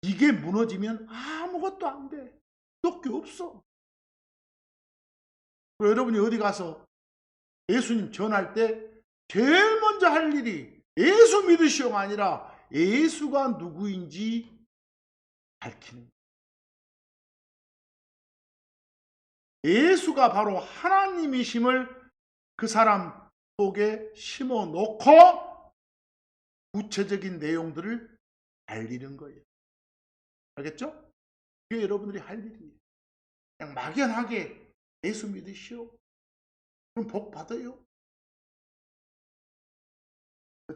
이게 무너지면 아무것도 안 돼. 또 게 없어. 그리고 여러분이 어디 가서 예수님 전할 때 제일 먼저 할 일이 예수 믿으시오가 아니라 예수가 누구인지 밝히는 거예요. 예수가 바로 하나님이심을 그 사람 속에 심어 놓고 구체적인 내용들을 알리는 거예요. 알겠죠? 그게 여러분들이 할 일이에요. 그냥 막연하게 예수 믿으시오. 그럼 복 받아요.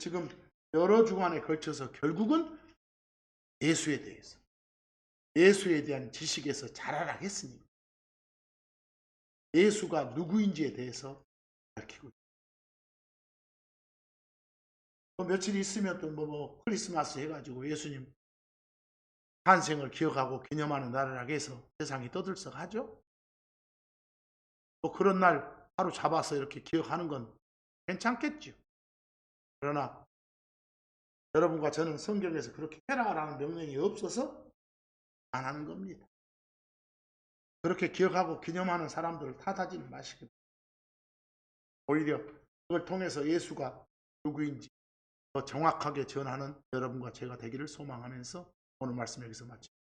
지금 여러 주간에 걸쳐서 결국은 예수에 대해서, 예수에 대한 지식에서 자라나겠으니까 예수가 누구인지에 대해서 밝히고 있습니다. 또 며칠 있으면 또 크리스마스 해가지고 예수님 탄생을 기억하고 기념하는 날을 하게 해서 세상이 떠들썩하죠. 또 그런 날 하루 잡아서 이렇게 기억하는 건 괜찮겠죠. 그러나 여러분과 저는 성경에서 그렇게 해라라는 명령이 없어서 안 하는 겁니다. 그렇게 기억하고 기념하는 사람들을 탓하지는 마시고 오히려 그걸 통해서 예수가 누구인지 더 정확하게 전하는 여러분과 제가 되기를 소망하면서 오늘 말씀 여기서 마칩니다.